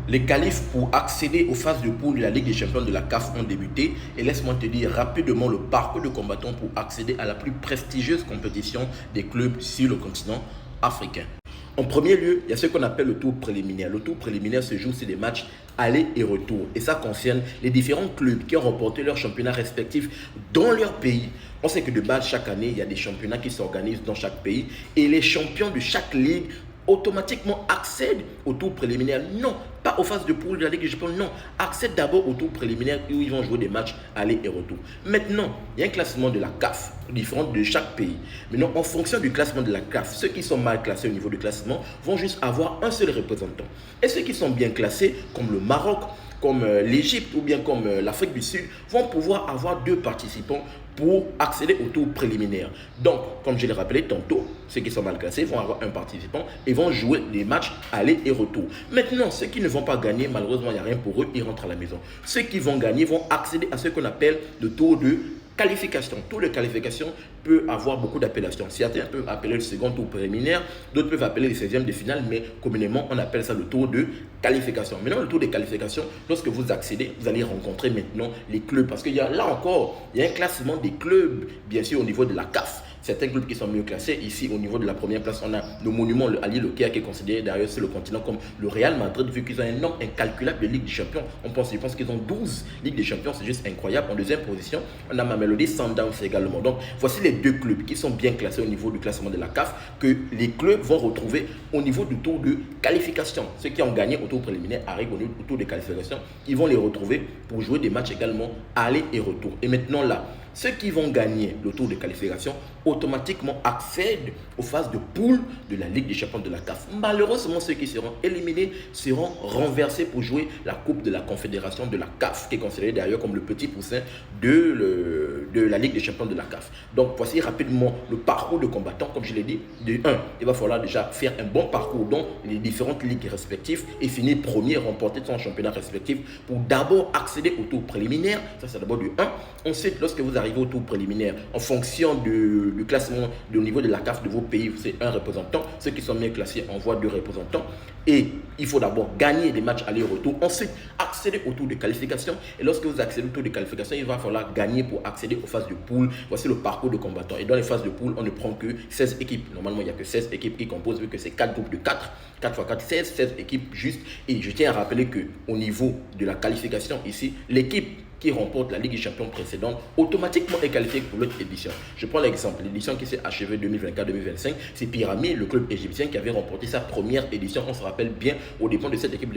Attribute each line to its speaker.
Speaker 1: Les qualifs pour accéder aux phases de poule de la Ligue des champions de la CAF ont débuté et laisse-moi te dire rapidement le parcours de combattant pour accéder à la plus prestigieuse compétition des clubs sur le continent africain. En premier lieu, il y a ce qu'on appelle le tour préliminaire. Le tour préliminaire se joue sur des matchs aller et retour et ça concerne les différents clubs qui ont remporté leurs championnats respectifs dans leur pays. On sait que de base, chaque année, il y a des championnats qui s'organisent dans chaque pays et les champions de chaque ligue automatiquement accèdent au tour préliminaire. Non, pas aux phases de poule de la Ligue des Champions, non. Accèdent d'abord au tour préliminaire où ils vont jouer des matchs aller et retour. Maintenant, il y a un classement de la CAF, différent de chaque pays. Maintenant, en fonction du classement de la CAF, ceux qui sont mal classés au niveau du classement vont juste avoir un seul représentant. Et ceux qui sont bien classés, comme le Maroc, comme l'Égypte ou bien comme l'Afrique du Sud, vont pouvoir avoir deux participants pour accéder au tour préliminaire. Donc, comme je l'ai rappelé tantôt, ceux qui sont mal classés vont avoir un participant et vont jouer des matchs aller et retour. Maintenant, ceux qui ne vont pas gagner, malheureusement, il n'y a rien pour eux, ils rentrent à la maison. Ceux qui vont gagner vont accéder à ce qu'on appelle le tour de qualification. Tour de qualification peut avoir beaucoup d'appellations. Certains peuvent appeler le second tour préliminaire, d'autres peuvent appeler le 16e de finale, mais communément, on appelle ça le tour de qualification. Maintenant, le tour de qualification, lorsque vous accédez, vous allez rencontrer maintenant les clubs. Parce qu'il y a là encore, il y a un classement des clubs, bien sûr, au niveau de la CAF. Certains clubs qui sont mieux classés. Ici, au niveau de la première place, on a le monument, le Ali Lokia, qui est considéré d'ailleurs sur le continent comme le Real Madrid, vu qu'ils ont un nombre incalculable de Ligue des Champions. Je pense qu'ils ont 12 Ligues des Champions, c'est juste incroyable. En deuxième position, on a Mamelodi Sundowns également. Donc, voici les deux clubs qui sont bien classés au niveau du classement de la CAF, que les clubs vont retrouver au niveau du tour de qualification. Ceux qui ont gagné au tour préliminaire arrivent au tour de qualification. Ils vont les retrouver pour jouer des matchs également aller et retour. Et maintenant là, ceux qui vont gagner le tour de qualification automatiquement accèdent aux phases de poule de la Ligue des champions de la CAF. Malheureusement, ceux qui seront éliminés seront renversés pour jouer la Coupe de la Confédération de la CAF, qui est considérée d'ailleurs comme le petit poussin de la Ligue des champions de la CAF. Donc, voici rapidement le parcours de combattants. Comme je l'ai dit, de 1, il va falloir déjà faire un bon parcours dans les différentes ligues respectives et finir premier, remporter son championnat respectif pour d'abord accéder au tour préliminaire. Ça, c'est d'abord du 1. Ensuite, lorsque vous arrivez au tour préliminaire, en fonction du classement au niveau de la CAF de vos pays, c'est un représentant. Ceux qui sont mieux classés envoient 2 représentants. Et il faut d'abord gagner des matchs aller-retour. Ensuite, accéder au tour de qualification. Et lorsque vous accédez au tour de qualification, il va falloir gagner pour accéder aux phases de poule. Voici le parcours de combattants. Et dans les phases de poule, on ne prend que 16 équipes. Normalement, il n'y a que 16 équipes qui composent, vu que c'est 4 groupes de 4. 4 x 4, 16 équipes juste. Et je tiens à rappeler qu'au niveau de la qualification ici, l'équipe qui remporte la Ligue des champions précédente, automatiquement est qualifié pour l'autre édition. Je prends l'exemple, l'édition qui s'est achevée 2024-2025, c'est Pyramide, le club égyptien qui avait remporté sa première édition. On se rappelle bien, au dépend de cette équipe de